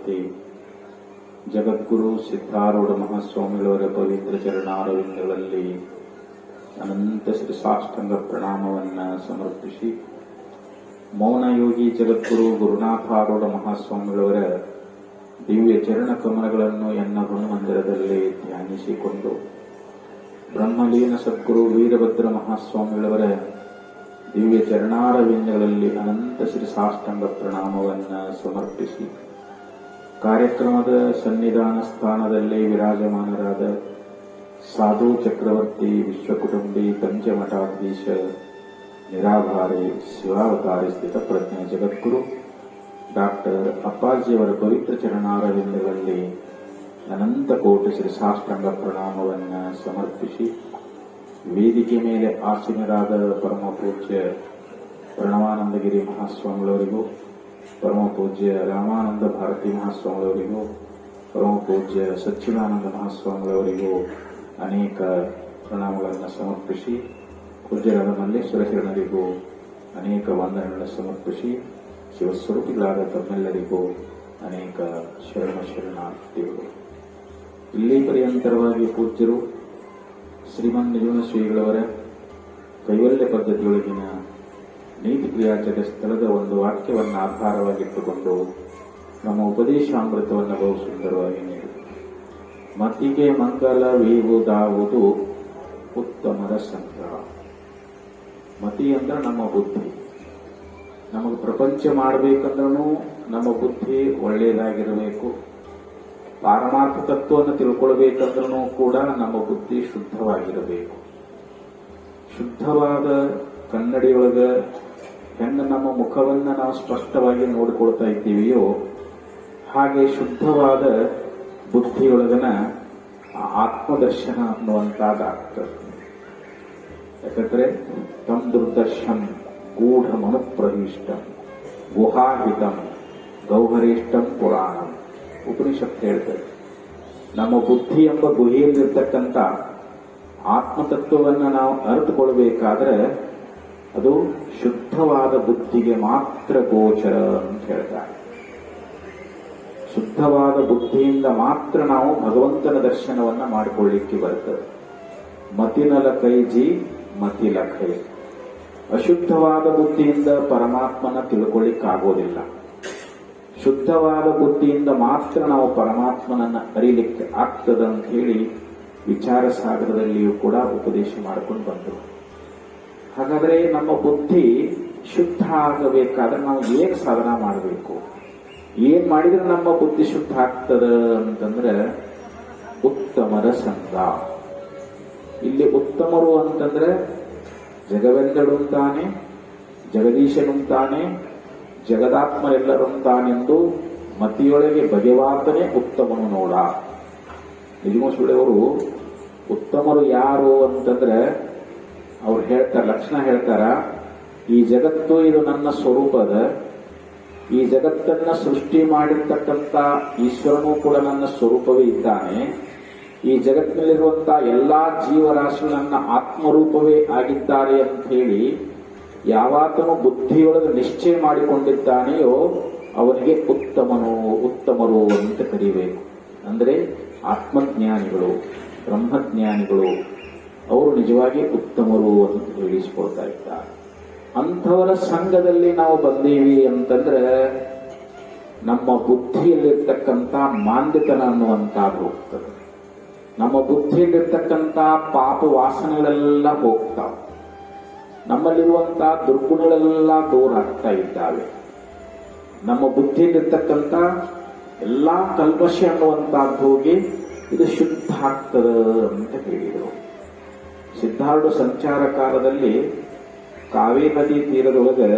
ಚಕ್ರವರ್ತಿ ಜಗದ್ಗುರು ಸಿದ್ಧಾರೂಢ ಮಹಾಸ್ವಾಮಿಗಳವರ ಪವಿತ್ರ ಚರಣಾರವಿಂದಗಳಲ್ಲಿ ಅನಂತ ಶ್ರೀ ಸಾಷ್ಟಾಂಗ ಪ್ರಣಾಮವನ್ನು ಸಮರ್ಪಿಸಿ, ಮೌನಯೋಗಿ ಜಗದ್ಗುರು ಗುರುನಾಥಾರೂಢ ಮಹಾಸ್ವಾಮಿಗಳವರ ದಿವ್ಯ ಚರಣ ಕಮಲಗಳನ್ನು ಎನ್ನ ಮಂದಿರದಲ್ಲಿ ಧ್ಯಾನಿಸಿಕೊಂಡು, ಬ್ರಹ್ಮಲೀನ ಸದ್ಗುರು ವೀರಭದ್ರ ಮಹಾಸ್ವಾಮಿಗಳವರ ದಿವ್ಯ ಚರಣಾರವಿಂದಗಳಲ್ಲಿ ಅನಂತ ಶ್ರೀ ಸಾಷ್ಟಾಂಗ ಪ್ರಣಾಮವನ್ನು ಸಮರ್ಪಿಸಿ, ಕಾರ್ಯಕ್ರಮದ ಸನ್ನಿಧಾನ ಸ್ಥಾನದಲ್ಲಿ ವಿರಾಜಮಾನರಾದ ಸಾಧು ಚಕ್ರವರ್ತಿ ವಿಶ್ವಕುಟುಂಬಿ ಪಂಚಮಠಾಧೀಶ ನಿರಾಭಾರಿ ಶಿವಾವತಾರಿ ಸ್ಥಿತಪ್ರಜ್ಞ ಜಗದ್ಗುರು ಡಾಕ್ಟರ್ ಅಪ್ಪಾಜಿಯವರ ಪವಿತ್ರ ಚರಣಾರವಿಂದಗಳಲ್ಲಿ ಅನಂತ ಕೋಟಿ ಶ್ರೀ ಸಾಷ್ಟಾಂಗ ಪ್ರಣಾಮವನ್ನು ಸಮರ್ಪಿಸಿ, ವೇದಿಕೆ ಮೇಲೆ ಆಸೀನರಾದ ಪರಮ ಪೂಜ್ಯ ಪ್ರಣವಾನಂದಗಿರಿ ಮಹಾಸ್ವಾಮಿಗಳವರಿಗೂ, ಪರಮ ಪೂಜ್ಯ ರಾಮಾನಂದ ಭಾರತಿ ಮಹಾಸ್ವಾಮಿಗಳವರಿಗೂ, ಪರಮ ಪೂಜ್ಯ ಸಚ್ಚಿದಾನಂದ ಮಹಾಸ್ವಾಮಿಗಳವರಿಗೂ ಅನೇಕ ಪ್ರಣಾಮಗಳನ್ನು ಸಮರ್ಪಿಸಿ, ಪೂಜ್ಯರಾದ ಮಲ್ಲೇಶ್ವರ ಶರಣರಿಗೂ ಅನೇಕ ವಂದನೆಗಳನ್ನು ಸಮರ್ಪಿಸಿ, ಶಿವಸ್ವರೂಪಿಗಳಾದ ತಮ್ಮೆಲ್ಲರಿಗೂ ಅನೇಕ ಶರಣಾರ್ಥಿಗಳು. ಇಲ್ಲಿ ಪರ್ಯಂತರವಾಗಿ ಪೂಜ್ಯರು ಶ್ರೀಮನ್ ನಿಜಗುಣ ಶ್ರೀಗಳವರ ಕೈವಲ್ಯ ಪದ್ಧತಿಯೊಳಗಿನ ನೀತಿ ಕ್ರಿಯಾಚಕ ಸ್ಥಳದ ಒಂದು ವಾಕ್ಯವನ್ನು ಆಧಾರವಾಗಿಟ್ಟುಕೊಂಡು ನಮ್ಮ ಉಪದೇಶಾಮೃತವನ್ನು ಬಹು ಸುಂದರವಾಗಿ ನೀಡಿದೆ. ಮತಿಗೆ ಮಂಗಲವೀವುದಾವುದು ಉತ್ತಮರ ಸಂಗ್ರಹ. ಮತಿ ಅಂದ್ರೆ ನಮ್ಮ ಬುದ್ಧಿ. ನಮಗೆ ಪ್ರಪಂಚ ಮಾಡಬೇಕಂದ್ರೂ ನಮ್ಮ ಬುದ್ಧಿ ಒಳ್ಳೆಯದಾಗಿರಬೇಕು. ಪಾರಮಾರ್ಥ ತತ್ವವನ್ನು ತಿಳ್ಕೊಳ್ಬೇಕಂದ್ರೂ ಕೂಡ ನಮ್ಮ ಬುದ್ಧಿ ಶುದ್ಧವಾಗಿರಬೇಕು. ಶುದ್ಧವಾದ ಕನ್ನಡಿಯೊಳಗ ಹೆಂಗ ನಮ್ಮ ಮುಖವನ್ನು ನಾವು ಸ್ಪಷ್ಟವಾಗಿ ನೋಡಿಕೊಳ್ತಾ ಇದ್ದೀವಿಯೋ, ಹಾಗೆ ಶುದ್ಧವಾದ ಬುದ್ಧಿಯೊಳಗನ ಆತ್ಮದರ್ಶನ ಅನ್ನುವಂತಾಗ್ತದೆ. ಯಾಕಂದ್ರೆ ತಮ್ ದುರ್ದರ್ಶನ್ ಗೂಢ ಮನುಪ್ರವಿಷ್ಟಂ ಗುಹಾಹಿತಂ ಗೌಹರೇಷ್ಟಂ ಪುರಾಣಂ ಉಪನಿಷತ್ ಹೇಳ್ತದೆ. ನಮ್ಮ ಬುದ್ಧಿ ಎಂಬ ಗುಹೆಯಲ್ಲಿರ್ತಕ್ಕಂಥ ಆತ್ಮತತ್ವವನ್ನು ನಾವು ಅರಿತುಕೊಳ್ಬೇಕಾದ್ರೆ ಅದು ಶುದ್ಧವಾದ ಬುದ್ಧಿಗೆ ಮಾತ್ರ ಗೋಚರ ಅಂತ ಹೇಳ್ತಾರೆ. ಶುದ್ಧವಾದ ಬುದ್ಧಿಯಿಂದ ಮಾತ್ರ ನಾವು ಭಗವಂತನ ದರ್ಶನವನ್ನ ಮಾಡಿಕೊಳ್ಳಿಕ್ಕೆ ಬರ್ತದೆ. ಮತಿನಲ ಕೈಜಿ ಮತಿಲ ಕೈ. ಅಶುದ್ಧವಾದ ಬುದ್ಧಿಯಿಂದ ಪರಮಾತ್ಮನ ತಿಳ್ಕೊಳ್ಳಿಕ್ಕಾಗೋದಿಲ್ಲ. ಶುದ್ಧವಾದ ಬುದ್ಧಿಯಿಂದ ಮಾತ್ರ ನಾವು ಪರಮಾತ್ಮನನ್ನ ಅರಿಲಿಕ್ಕೆ ಆಗ್ತದ ಅಂತ ಹೇಳಿ ವಿಚಾರ ಸಾಗರದಲ್ಲಿಯೂ ಕೂಡ ಉಪದೇಶ ಮಾಡಿಕೊಂಡು ಬಂದರು. ಹಾಗಾದ್ರೆ ನಮ್ಮ ಬುದ್ಧಿ ಶುದ್ಧ ಆಗಬೇಕಾದ್ರೆ ನಾವು ಹೇಗೆ ಸಾಧನ ಮಾಡಬೇಕು, ಏನ್ ಮಾಡಿದ್ರೆ ನಮ್ಮ ಬುದ್ಧಿ ಶುದ್ಧ ಆಗ್ತದ ಅಂತಂದ್ರೆ ಉತ್ತಮರ ಸಂಘ. ಇಲ್ಲಿ ಉತ್ತಮರು ಅಂತಂದ್ರೆ ಜಗವೆಲ್ಲಡುಂತಾನೆ, ಜಗದೀಶನುಂತಾನೆ, ಜಗದಾತ್ಮರೆಲ್ಲರುಂತಾನೆಂದು ಮತಿಯೊಳಗೆ ಬಗೆವಾತನೇ ಉತ್ತಮನು ನೋಡ. ನಿಜಮೋಸುಳೆಯವರು ಉತ್ತಮರು ಯಾರು ಅಂತಂದ್ರೆ ಅವ್ರು ಹೇಳ್ತಾರ, ಲಕ್ಷಣ ಹೇಳ್ತಾರ, ಈ ಜಗತ್ತು ಇದು ನನ್ನ ಸ್ವರೂಪದ, ಈ ಜಗತ್ತನ್ನ ಸೃಷ್ಟಿ ಮಾಡಿರ್ತಕ್ಕಂಥ ಈಶ್ವರನೂ ಕೂಡ ನನ್ನ ಸ್ವರೂಪವೇ ಇದ್ದಾನೆ, ಈ ಜಗತ್ತಿನಲ್ಲಿರುವಂತಹ ಎಲ್ಲಾ ಜೀವರಾಶಿಗಳು ನನ್ನ ಆತ್ಮರೂಪವೇ ಆಗಿದ್ದಾರೆ ಅಂತ ಹೇಳಿ ಯಾವಾತನು ಬುದ್ಧಿಯೊಳಗೆ ನಿಶ್ಚಯ ಮಾಡಿಕೊಂಡಿದ್ದಾನೆಯೋ ಅವನಿಗೆ ಉತ್ತಮರು ಅಂತ ಕರೀಬೇಕು. ಅಂದ್ರೆ ಆತ್ಮಜ್ಞಾನಿಗಳು, ಬ್ರಹ್ಮಜ್ಞಾನಿಗಳು, ಅವರು ನಿಜವಾಗಿ ಉತ್ತಮರು ಅಂತ ಹೇಳಿಸಿಕೊಳ್ತಾ ಇದ್ದಾರೆ. ಅಂಥವರ ಸಂಘದಲ್ಲಿ ನಾವು ಬಂದೀವಿ ಅಂತಂದ್ರೆ ನಮ್ಮ ಬುದ್ಧಿಯಲ್ಲಿರ್ತಕ್ಕಂಥ ಮಾಂದ್ಯತನ ಅನ್ನುವಂಥದ್ದು ಹೋಗ್ತದೆ. ನಮ್ಮ ಬುದ್ಧಿಯಲ್ಲಿರ್ತಕ್ಕಂಥ ಪಾಪ ವಾಸನೆಗಳೆಲ್ಲ ಹೋಗ್ತಾವೆ. ನಮ್ಮಲ್ಲಿರುವಂತಹ ದುರ್ಗುಣಗಳೆಲ್ಲ ದೂರ ಆಗ್ತಾ ಇದ್ದಾವೆ. ನಮ್ಮ ಬುದ್ಧಿಯಲ್ಲಿರ್ತಕ್ಕಂಥ ಎಲ್ಲಾ ಕಲ್ಮಶ ಅನ್ನುವಂತಹದ್ದು ಹೋಗಿ ಇದು ಶುದ್ಧ ಆಗ್ತದ ಅಂತ ಹೇಳಿದರು. ಸಿದ್ಧಾರೂಢ ಸಂಚಾರ ಕಾಲದಲ್ಲಿ ಕಾವೇರಿ ನದಿ ತೀರದೊಳಗೆ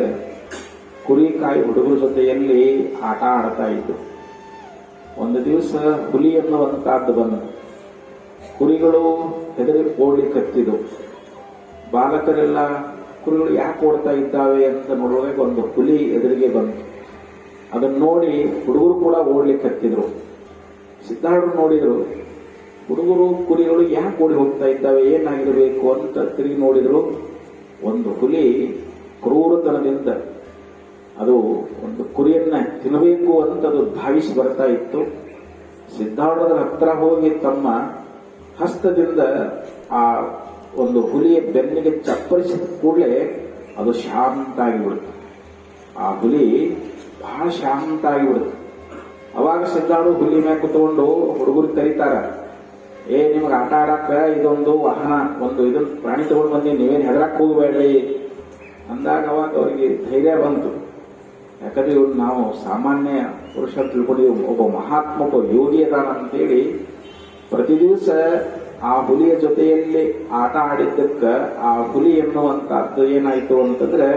ಕುರಿಕಾಯಿ ಹುಡುಗರ ಜೊತೆಯಲ್ಲಿ ಆಟ ಆಡ್ತಾ ಇದ್ರು. ಒಂದು ದಿವಸ ಹುಲಿ ಅನ್ನುವಂತಹದ್ದು ಬಂದು ಕುರಿಗಳು ಹೆದರಿ ಓಡ್ಲಿಕ್ಕತ್ತಿದ್ವು. ಬಾಲಕರೆಲ್ಲ ಕುರಿಗಳು ಯಾಕೆ ಓಡ್ತಾ ಇದ್ದಾವೆ ಅಂತ ನೋಡುವಾಗ ಒಂದು ಹುಲಿ ಎದುರಿಗೆ ಬಂತು. ಅದನ್ನ ನೋಡಿ ಹುಡುಗರು ಕೂಡ ಓಡ್ಲಿಕ್ಕೆ ಹತ್ತಿದ್ರು. ಸಿದ್ಧಾರೂಢರು ನೋಡಿದ್ರು, ಹುಡುಗರು ಕುರಿಗಳು ಯಾಕೆ ಓಡಿ ಹೋಗ್ತಾ ಇದ್ದಾವೆ, ಏನಾಗಿರಬೇಕು ಅಂತ ತಿರುಗಿ ನೋಡಿದ್ರು. ಒಂದು ಹುಲಿ ಕ್ರೂರತನದಿಂದ ಅದು ಒಂದು ಕುರಿಯನ್ನ ತಿನ್ನಬೇಕು ಅಂತ ಅದು ಧಾವಿಸಿ ಬರ್ತಾ ಇತ್ತು. ಸಿದ್ಧಾರೂಢರ ಹತ್ರ ಹೋಗಿ ತಮ್ಮ ಹಸ್ತದಿಂದ ಆ ಒಂದು ಹುಲಿಯ ಬೆನ್ನಿಗೆ ಚಪ್ಪರಿಸಿದ ಕೂಡಲೇ ಅದು ಶಾಂತ ಆಗಿಬಿಡುತ್ತೆ. ಆ ಹುಲಿ ಬಹಳ ಶಾಂತ ಆಗಿಬಿಡುತ್ತೆ. ಅವಾಗ ಸಿದ್ಧಾರೂಢ ಹುಲಿ ಮೇಲೆ ಕುತ್ಕೊಂಡು ಹುಡುಗರು ಕರೀತಾರ, ನಿಮಗೆ ಆಟ ಆಡಾಕ ಇದೊಂದು ವಾಹನ, ಒಂದು ಇದನ್ನ ಪ್ರಾಣಿ ತಗೊಂಡು ಬಂದಿ, ನೀವೇನು ಹೆದರಾಕ್ ಹೋಗಬೇಡ್ರಿ ಅಂದಾಗ ಅವಾಗ ಅವರಿಗೆ ಧೈರ್ಯ ಬಂತು. ಯಾಕಂದ್ರೆ ಇವ್ರು ನಾವು ಸಾಮಾನ್ಯ ಪುರುಷ ತಿಳ್ಕೊಂಡಿದ್ದೀವಿ, ಒಬ್ಬ ಮಹಾತ್ಮ, ಒಬ್ಬ ಯೋಗಿ ಅದಾನ ಅಂತೇಳಿ ಪ್ರತಿ ದಿವಸ ಆ ಹುಲಿಯ ಜೊತೆಯಲ್ಲಿ ಆಟ ಆಡಿದ್ದಕ್ಕ ಆ ಹುಲಿ ಎನ್ನುವಂತಹದ್ದು ಏನಾಯ್ತು ಅಂತಂದ್ರೆ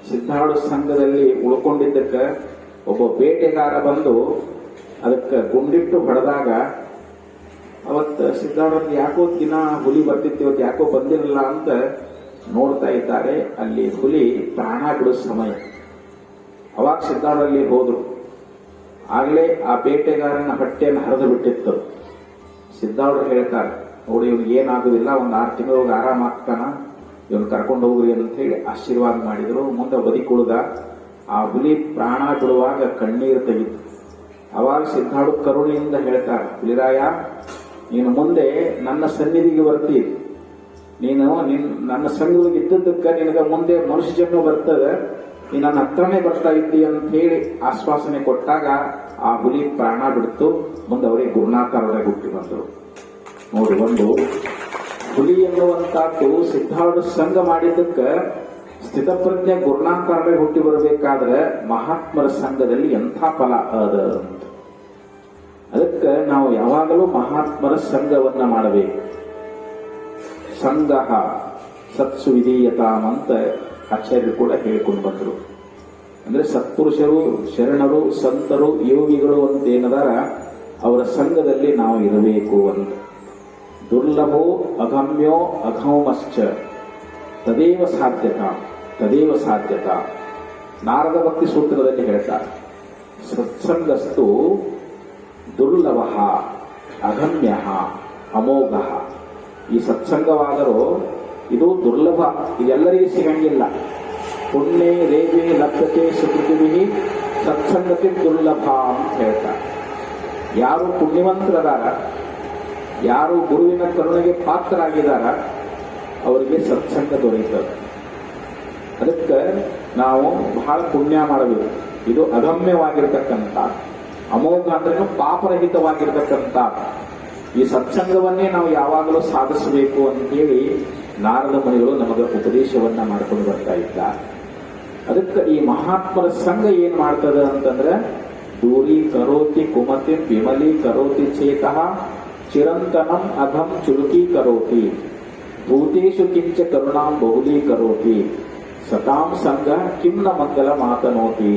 ಸಿದ್ಧಾರೂಢ ಸಂಘದಲ್ಲಿ ಉಳ್ಕೊಂಡಿದ್ದಕ್ಕ ಒಬ್ಬ ಬೇಟೆಗಾರ ಬಂದು ಅದಕ್ಕೆ ಗುಂಡಿಟ್ಟು ಹೊಡೆದಾಗ ಅವತ್ತು ಸಿದ್ಧಾರೂಢ ಯಾಕೋ ದಿನ ಹುಲಿ ಬರ್ತಿತ್ತು, ಇವತ್ತು ಯಾಕೋ ಬಂದಿರಲಿಲ್ಲ ಅಂತ ನೋಡ್ತಾ ಇದ್ದಾರೆ. ಅಲ್ಲಿ ಹುಲಿ ಪ್ರಾಣ ಬಿಡೋ ಸಮಯ. ಅವಾಗ ಸಿದ್ಧಾರೂಢಲ್ಲಿ ಹೋದ್ರು. ಆಗ್ಲೇ ಆ ಬೇಟೆಗಾರನ ಹೊಟ್ಟೆಯನ್ನು ಹರಿದು ಬಿಟ್ಟಿತ್ತು. ಸಿದ್ಧಾರೂಢ ಹೇಳ್ತಾರೆ, ನೋಡಿ ಇವ್ನಿಗೆ ಏನಾಗುದಿಲ್ಲ, ಒಂದು 6 ತಿಂಗಳು ಆರಾಮಾಗ್ತಾನ, ಇವನು ಕರ್ಕೊಂಡು ಹೋಗ್ರಿ ಅಂತ ಹೇಳಿ ಆಶೀರ್ವಾದ ಮಾಡಿದ್ರು. ಮುಂದೆ ಬದುಕುಳಿದ. ಆ ಹುಲಿ ಪ್ರಾಣ ಬಿಡುವಾಗ ಕಣ್ಣೀರು ತೆಗಿತು. ಅವಾಗ ಸಿದ್ಧಾರೂಢ ಕರುಣೆಯಿಂದ ಹೇಳ್ತಾರೆ, ಹುಲಿರಾಯ, ನೀನು ಮುಂದೆ ನನ್ನ ಸನ್ನಿಧಿಗೆ ಬರ್ತೀವಿ, ನೀನು ನನ್ನ ಸಂಘದೊಳಗೆ ಇದ್ದದ್ದಕ್ಕೆ ನಿನಗೆ ಮುಂದೆ ಮನುಷ್ಯ ಜನ್ಮ ಬರ್ತದೆ, ನೀನು ನನ್ನ ಹತ್ರನೇ ಬರ್ತಾ ಇದ್ದಿ ಅಂತ ಹೇಳಿ ಆಶ್ವಾಸನೆ ಕೊಟ್ಟಾಗ ಆ ಹುಲಿ ಪ್ರಾಣ ಬಿಡ್ತು. ಮುಂದೆ ಅವರಿಗೆ ಗುರುನಾಥರೊಳಗೆ ಹುಟ್ಟಿ ಬಂದರು. ನೋಡಿ, ಒಂದು ಹುಲಿ ಎನ್ನುವಂತಹದ್ದು ಸಿದ್ಧಾರೂಢ ಸಂಘ ಮಾಡಿದ್ದಕ್ಕೆ ಸ್ಥಿತಪ್ರಜ್ಞೆ ಗುರುನಾಥರೊಳಗೆ ಹುಟ್ಟಿ ಬರಬೇಕಾದ್ರೆ ಮಹಾತ್ಮರ ಸಂಘದಲ್ಲಿ ಎಂಥ ಫಲ ಅದ ಅಂತ. ಅದಕ್ಕೆ ನಾವು ಯಾವಾಗಲೂ ಮಹಾತ್ಮರ ಸಂಘವನ್ನ ಮಾಡಬೇಕು. ಸಂಘ ಸತ್ಸು ವಿಧೀಯತಾಂ ಅಂತ ಆಚಾರ್ಯರು ಕೂಡ ಹೇಳಿಕೊಂಡು ಬಂದರು. ಅಂದ್ರೆ ಸತ್ಪುರುಷರು, ಶರಣರು, ಸಂತರು, ಯೋಗಿಗಳು ಅಂತ ಏನದಾರ ಅವರ ಸಂಘದಲ್ಲಿ ನಾವು ಇರಬೇಕು ಅಂತ. ದುರ್ಲಭೋ ಅಗಮ್ಯೋ ಅಘೌಮಶ್ಚ ತದೇವ ಸಾಧ್ಯತಾ ನಾರದ ಭಕ್ತಿ ಸೂತ್ರದಲ್ಲಿ ಹೇಳ್ತಾರೆ, ಸತ್ಸಂಗಸ್ತು ದುರ್ಲಭ ಅಗಮ್ಯ ಅಮೋಘ. ಈ ಸತ್ಸಂಗವಾದರೂ ಇದು ದುರ್ಲಭ, ಇದೆಲ್ಲರಿಗೂ ಸಿಗಂಗಿಲ್ಲ. ಪುಣ್ಯ ರೇವೆ ಲಭ್ಯತೆ ಸುಕೃತಿ ಸತ್ಸಂಗತಿ ದುರ್ಲಭ ಅಂತ ಹೇಳ್ತಾರೆ. ಯಾರು ಪುಣ್ಯವಂತರದಾರ, ಯಾರು ಗುರುವಿನ ಕರುಣೆಗೆ ಪಾತ್ರರಾಗಿದ್ದಾರ, ಅವರಿಗೆ ಸತ್ಸಂಗ ದೊರೆಯುತ್ತದೆ. ಅದಕ್ಕೆ ನಾವು ಬಹಳ ಪುಣ್ಯ ಮಾಡಬೇಕು. ಇದು ಅಗಮ್ಯವಾಗಿರ್ತಕ್ಕಂಥ, ಅಮೋಘ ಅಂದ್ರೇನು ಪಾಪರಹಿತವಾಗಿರ್ತಕ್ಕಂಥ ಈ ಸತ್ಸಂಗವನ್ನೇ ನಾವು ಯಾವಾಗಲೂ ಸಾಧಿಸಬೇಕು ಅಂತೇಳಿ ನಾರದ ಮುನಿಗಳು ನಮಗೆ ಉಪದೇಶವನ್ನ ಮಾಡ್ಕೊಂಡು ಬರ್ತಾ ಇದ್ದಾರೆ. ಅದಕ್ಕೆ ಈ ಮಹಾತ್ಮರ ಸಂಘ ಏನ್ ಮಾಡ್ತದ ಅಂತಂದ್ರೆ, ದೂರಿ ಕರೋತಿ ಕುಮತಿ ವಿಮಲಿ ಕರೋತಿ ಚೇತಃ ಚಿರಂತನಂ ಅಧಂ ಚುರುಕಿ ಕರೋತಿ ಭೂತೇಶು ಕಿಂಚ ಕರುಣಾಂ ಬಹುಲೀ ಕರೋತಿ ಸತಾಂ ಸಂಘ ಕಿಮ್ನ ಮಂಗಲ ಮಾತನೋತಿ.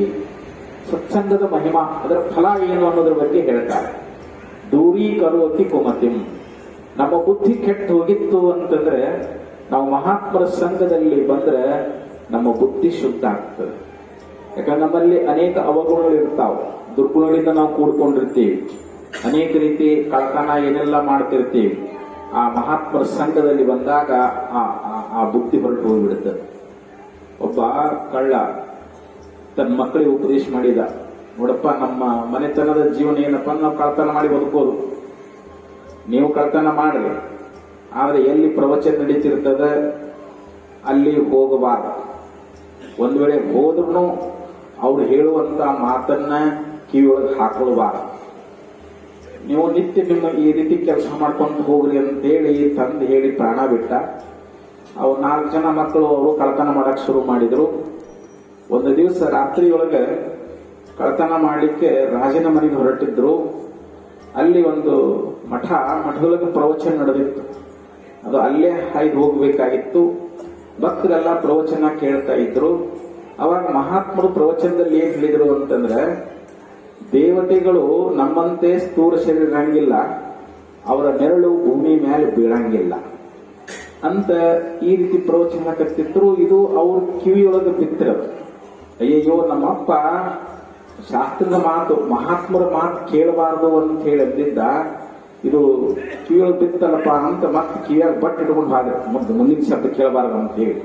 ಸತ್ಸಂಗದ ಮಹಿಮಾ, ಅದರ ಫಲ ಏನು ಅನ್ನೋದ್ರ ಬಗ್ಗೆ ಹೇಳ್ತಾರೆ. ದೂರಿ ಕರೋತಿ ಕುಮತಿಂ, ನಮ್ಮ ಬುದ್ಧಿ ಕೆಟ್ಟು ಹೋಗಿತ್ತು ಅಂತಂದ್ರೆ ನಾವು ಮಹಾತ್ಮರ ಸಂಘದಲ್ಲಿ ಬಂದ್ರೆ ನಮ್ಮ ಬುದ್ಧಿ ಶುದ್ಧ ಆಗ್ತದೆ. ಯಾಕಂದ್ರೆ ನಮ್ಮಲ್ಲಿ ಅನೇಕ ಅವಗುಣಗಳು ಇರ್ತಾವ, ದುರ್ಗುಣಗಳಿಂದ ನಾವು ಕೂಡ್ಕೊಂಡಿರ್ತೀವಿ, ಅನೇಕ ರೀತಿ ಕಳತನ ಏನೆಲ್ಲ ಮಾಡ್ತಿರ್ತೀವಿ. ಆ ಮಹಾತ್ಮರ ಸಂಘದಲ್ಲಿ ಬಂದಾಗ ಆ ಬುದ್ಧಿ ಹೊರಟು ಹೋಗಿಬಿಡುತ್ತದೆ. ಒಬ್ಬ ಕಳ್ಳ ತನ್ನ ಮಕ್ಕಳಿಗೆ ಉಪದೇಶ ಮಾಡಿದ, ನೋಡಪ್ಪ, ನಮ್ಮ ಮನೆತನದ ಜೀವನ ಏನಪ್ಪ, ನಾವು ಕಳ್ತನ ಮಾಡಿ ಬದುಕೋದು. ನೀವು ಕಳ್ತನ ಮಾಡ್ರಿ, ಆದ್ರೆ ಎಲ್ಲಿ ಪ್ರವಚನ ನಡೀತಿರ್ತದ ಅಲ್ಲಿ ಹೋಗಬಾರದು. ಒಂದ್ ವೇಳೆ ಹೋದ್ರೂ ಅವ್ರು ಹೇಳುವಂತ ಮಾತನ್ನ ಕಿವಿಯೊಳಗೆ ಹಾಕೊಳ್ಬಾರದು. ನೀವು ನಿತ್ಯ ನಿಮ್ಮ ಈ ರೀತಿ ಕೆಲಸ ಮಾಡ್ಕೊಂಡು ಹೋಗ್ರಿ ಅಂತ ಹೇಳಿ ತಂದು ಹೇಳಿ ಪ್ರಾಣ ಬಿಟ್ಟ. ಅವು 4 ಜನ ಮಕ್ಕಳು ಅವರು ಕಳ್ತನ ಮಾಡಕ್ ಶುರು ಮಾಡಿದ್ರು. ಒಂದು ದಿವಸ ರಾತ್ರಿಯೊಳಗೆ ಕಳ್ತನ ಮಾಡಲಿಕ್ಕೆ ರಾಜನ ಮನೆಗೆ ಹೊರಟಿದ್ರು. ಅಲ್ಲಿ ಒಂದು ಮಠದೊಳಗೆ ಪ್ರವಚನ ನಡೆದಿತ್ತು. ಅದು ಅಲ್ಲೇ ಹಾಯ್ದು ಹೋಗ್ಬೇಕಾಗಿತ್ತು. ಭಕ್ತರೆಲ್ಲ ಪ್ರವಚನ ಕೇಳ್ತಾ ಇದ್ರು. ಅವಾಗ ಮಹಾತ್ಮರು ಪ್ರವಚನದಲ್ಲಿ ಏನ್ ಹೇಳಿದ್ರು ಅಂತಂದ್ರೆ, ದೇವತೆಗಳು ನಮ್ಮಂತೆ ಸ್ಥೂಲ ಶರೀರ ಇರಂಗಿಲ್ಲ, ಅವರ ನೆರಳು ಭೂಮಿ ಮೇಲೆ ಬೀಳಂಗಿಲ್ಲ ಅಂತ ಈ ರೀತಿ ಪ್ರವಚನ ಕರ್ತಿದ್ರು. ಇದು ಅವ್ರ ಕಿವಿಯೊಳಗೆ ಬಿತ್ತಿರೋದು. ಅಯ್ಯಯ್ಯೋ, ನಮ್ಮಪ್ಪ ಶಾಸ್ತ್ರದ ಮಾತು, ಮಹಾತ್ಮರ ಮಾತು ಕೇಳಬಾರದು ಅಂತ ಹೇಳಿ ಅಂದಿದ್ದ, ಇದು ಕಿವಿಯೊಳಗೆ ಬಿತ್ತಲ್ಲಪ್ಪ ಅಂತ ಮತ್ತೆ ಕಿವಿಯಾಗ ಬಟ್ ಇಟ್ಕೊಂಡು ಹಾಗೆ ಮುಂದಿನ ಶಬ್ದ ಕೇಳಬಾರದು ಅಂತ ಹೇಳಿ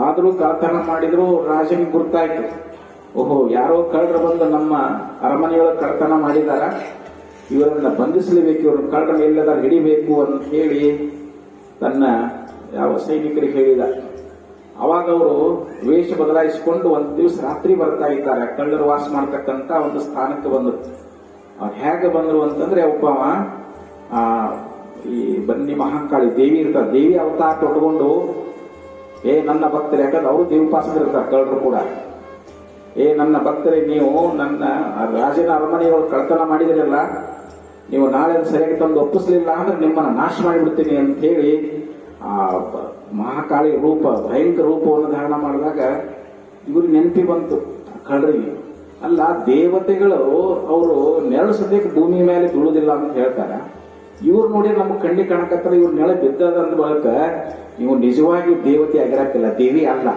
ಆದ್ರೂ ಕಳ್ತನ ಮಾಡಿದ್ರು. ರಾಜನಿಗೆ ಗುರ್ತಾಯ್ತು, ಓಹೋ ಯಾರೋ ಕಳ್ಳರು ಬಂದು ನಮ್ಮ ಅರಮನೆಯೊಳಗೆ ಕಳ್ತನ ಮಾಡಿದಾರ, ಇವರನ್ನ ಬಂಧಿಸಲೇಬೇಕು, ಇವ್ರನ್ನ ಕಳ್ಳರನ್ನ ಎಲ್ಲದ ಹಿಡಿಬೇಕು ಅಂತ ಹೇಳಿ ತನ್ನ ಯಾವ ಸೈನಿಕರಿಗೆ ಹೇಳಿದ. ಅವಾಗ ಅವರು ವೇಷ ಬದಲಾಯಿಸಿಕೊಂಡು ಒಂದು ದಿವಸ ರಾತ್ರಿ ಬರ್ತಾ ಇದ್ದಾರೆ, ಕಳ್ಳರು ವಾಸ ಮಾಡ್ತಕ್ಕಂತ ಒಂದು ಸ್ಥಾನಕ್ಕೆ ಬಂದರು. ಅವ್ರು ಹೇಗೆ ಬಂದರು ಅಂತಂದ್ರೆ, ಒಬ್ಬವ ಈ ಬನ್ನಿ ಮಹಾಕಾಳಿ ದೇವಿ ಇರ್ತಾರೆ, ದೇವಿ ಅವತಾರ ತೊಟ್ಕೊಂಡು ನನ್ನ ಭಕ್ತರು, ಯಾಕಂದ್ರೆ ಅವರು ದೇವೋಪಾಸಕರಿರ್ತಾರೆ ಕಳ್ಳರು ಕೂಡ, ನನ್ನ ಭಕ್ತರೇ ನೀವು ನನ್ನ ರಾಜನ ಅರಮನೆಯೊಳಗೆ ಕಳ್ತನ ಮಾಡಿದ್ರಲ್ಲ, ನೀವು ನಾಳೆ ಸರಿಯಾಗಿ ತಂದು ಒಪ್ಪಿಸ್ಲಿಲ್ಲ ಅಂದ್ರೆ ನಿಮ್ಮನ್ನ ನಾಶ ಮಾಡಿಬಿಡ್ತೀನಿ ಅಂತ ಹೇಳಿ ಆ ಮಹಾಕಾಳಿ ರೂಪ, ಭಯಂಕರ ರೂಪವನ್ನು ಧಾರಣ ಮಾಡಿದಾಗ ಇವ್ರಿಗೆ ನೆನಪಿ ಬಂತು ಕಳ್ಳರಿಗೆ. ಅಲ್ಲ, ದೇವತೆಗಳು ಅವರು ನೆರಳು ಸದ್ಯಕ್ಕೆ ಭೂಮಿ ಮೇಲೆ ಬೀಳುವುದಿಲ್ಲ ಅಂತ ಹೇಳ್ತಾರೆ, ಇವ್ರು ನೋಡಿ ನಮ್ಗೆ ಕಣ್ಣಿ ಕಾಣಕತ್ತಾರೆ, ಇವ್ರ ನೆಳ ಬಿದ್ದದ ಅಂದ ಬಳಕ ನೀವು ನಿಜವಾಗಿ ದೇವತೆ ಆಗಿರಕ್ಕಿಲ್ಲ, ದೇವಿ ಅಲ್ಲ,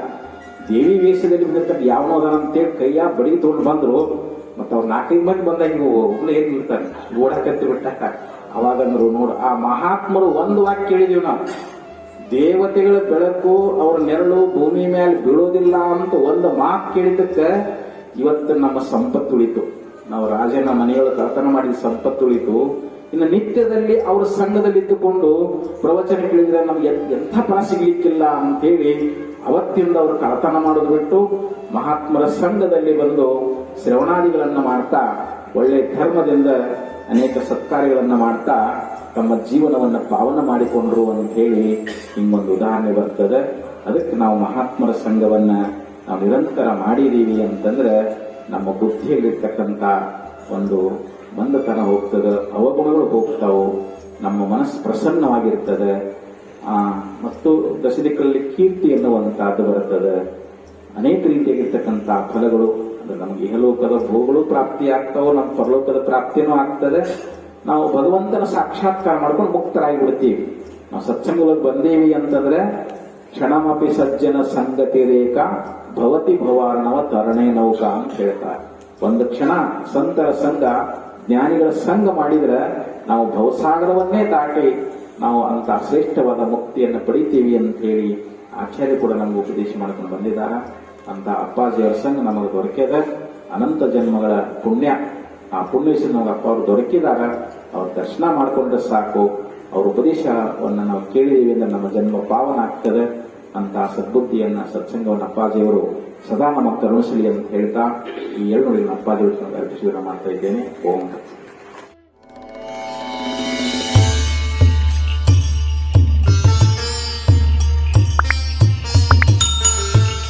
ದೇವಿ ವೇಷದಲ್ಲಿ ಬಿದ್ದಿರ್ತಾರೆ ಯಾವನೋ ಅದಾನ ಅಂತೇಳಿ ಕೈಯ ಬಡಿ ತಗೊಂಡು ಬಂದ್ರು. ಮತ್ತೆ ಅವ್ರು 4-5 ಮಂದಿ ಬಂದಾಗ ನೀವು ಒಬ್ಬಳು ಏನ್ ಇರ್ತಾರೆ ಓಡಾಕತ್ತಿ ಬಿಟ್ಟಾಕ. ಅವಾಗಂದ್ರು ನೋಡು, ಆ ಮಹಾತ್ಮರು ಒಂದು ವಾಕ್ಯ ಕೇಳಿದೀವಿ ನಾವು, ದೇವತೆಗಳ ಬೆಳಕು ಅವ್ರ ನೆರಳು ಭೂಮಿ ಮೇಲೆ ಬೀಳೋದಿಲ್ಲ ಅಂತ ಒಂದು ಮಾತು ಕೇಳಿದ್ದಕ್ಕೆ ಇವತ್ತು ನಮ್ಮ ಸಂಪತ್ತು ಉಳಿತು. ನಾವು ರಾಜನ ಮನೆಯೊಳಗೆ ಕಳ್ತನ ಮಾಡಿದ ಸಂಪತ್ತು ಉಳಿತು. ಇನ್ನು ನಿತ್ಯದಲ್ಲಿ ಅವ್ರ ಸಂಘದಲ್ಲಿ ಇದ್ದುಕೊಂಡು ಪ್ರವಚನ ಕೇಳಿದ್ರೆ ನಮ್ಗೆ ಎಂಥ ಫಲ ಸಿಗ್ಲಿಕ್ಕಿಲ್ಲ ಅಂತೇಳಿ ಅವತ್ತಿಂದ ಅವರು ಕಳ್ತನ ಮಾಡೋದು ಬಿಟ್ಟು ಮಹಾತ್ಮರ ಸಂಘದಲ್ಲಿ ಬಂದು ಶ್ರವಣಾದಿಗಳನ್ನ ಮಾಡ್ತಾ ಒಳ್ಳೆ ಧರ್ಮದಿಂದ ಅನೇಕ ಸತ್ಕಾರ್ಯಗಳನ್ನ ಮಾಡ್ತಾ ತಮ್ಮ ಜೀವನವನ್ನು ಪಾವನ ಮಾಡಿಕೊಂಡ್ರು ಅಂತ ಹೇಳಿ ಹಿಂಗೊಂದು ಉದಾಹರಣೆ ಬರ್ತದೆ. ಅದಕ್ಕೆ ನಾವು ಮಹಾತ್ಮರ ಸಂಘವನ್ನ ನಾವು ನಿರಂತರ ಮಾಡಿದೀವಿ ಅಂತಂದ್ರೆ ನಮ್ಮ ಬುದ್ಧಿಯಲ್ಲಿರ್ತಕ್ಕಂಥ ಒಂದು ಮಂದತನ ಹೋಗ್ತದೆ, ಅವಗುಣಗಳು ಹೋಗ್ತಾವು, ನಮ್ಮ ಮನಸ್ಸು ಪ್ರಸನ್ನವಾಗಿರ್ತದೆ, ಮತ್ತು ದಶದಿಕ್ಕಲ್ಲಿ ಕೀರ್ತಿ ಎನ್ನುವಂತಹದ್ದು ಬರುತ್ತದೆ. ಅನೇಕ ರೀತಿಯಾಗಿರ್ತಕ್ಕಂಥ ಫಲಗಳು ಅಂದ್ರೆ ನಮ್ಗೆ ಇಹಲೋಕದ ಭೋಗಗಳು ಪ್ರಾಪ್ತಿ ಆಗ್ತಾವೋ, ನಮ್ಮ ಪರಲೋಕದ ಪ್ರಾಪ್ತಿನೂ ಆಗ್ತದೆ. ನಾವು ಭಗವಂತನ ಸಾಕ್ಷಾತ್ಕಾರ ಮಾಡ್ಕೊಂಡು ಮುಕ್ತರಾಗಿ ಬಿಡ್ತೀವಿ. ನಾವು ಸತ್ಸಂಗಕ್ಕೆ ಬಂದೇವಿ ಅಂತಂದ್ರೆ ಕ್ಷಣಮಪಿ ಸಜ್ಜನ ಸಂಗತಿ ರೇಖಾ ಭವತಿ ಭವಾರ್ಣವ ತರಣೆ ನೌಕಾ ಅಂತ ಹೇಳ್ತಾರೆ. ಒಂದು ಕ್ಷಣ ಸಂತರ ಸಂಘ, ಜ್ಞಾನಿಗಳ ಸಂಘ ಮಾಡಿದ್ರೆ ನಾವು ಭವಸಾಗರವನ್ನೇ ದಾಟಿ ನಾವು ಅಂತ ಶ್ರೇಷ್ಠವಾದ ಮುಕ್ತಿಯನ್ನು ಪಡಿತೀವಿ ಅಂತ ಹೇಳಿ ಆಚಾರ್ಯ ಕೂಡ ನಮ್ಗೆ ಉಪದೇಶ ಮಾಡ್ಕೊಂಡು ಬಂದಿದ್ದಾರೆ. ಅಂತ ಅಪ್ಪಾಜಿಯವರ ಸಂಘ ನಮಗೆ ದೊರಕಿದ ಅನಂತ ಜನ್ಮಗಳ ಪುಣ್ಯ. ಆ ಪುಣ್ಯಶ್ರೀ ನಮಗೆ ಅಪ್ಪ ಅವರು ದೊರಕಿದಾಗ ಅವ್ರ ದರ್ಶನ ಮಾಡಿಕೊಂಡ್ರೆ ಸಾಕು, ಅವ್ರ ಉಪದೇಶವನ್ನು ನಾವು ಕೇಳಿದೀವಿ ಅಂದ್ರೆ ನಮ್ಮ ಜನ್ಮ ಪಾವನ ಆಗ್ತದೆ. ಅಂತ ಸದ್ಬುದ್ಧಿಯನ್ನ, ಸತ್ಸಂಗವನ್ನು ಅಪ್ಪಾಜಿಯವರು ಸದಾ ನಮ್ಮ ಕರುಣಿಸಲಿ ಅಂತ ಹೇಳ್ತಾ ಈ 2 ನುಡಿಗಳನ್ನು ಅಪ್ಪಾಜಿಯವರು ಅರ್ಪಿಸುವ ಮಾಡ್ತಾ ಇದ್ದೇನೆ. ಓಂ.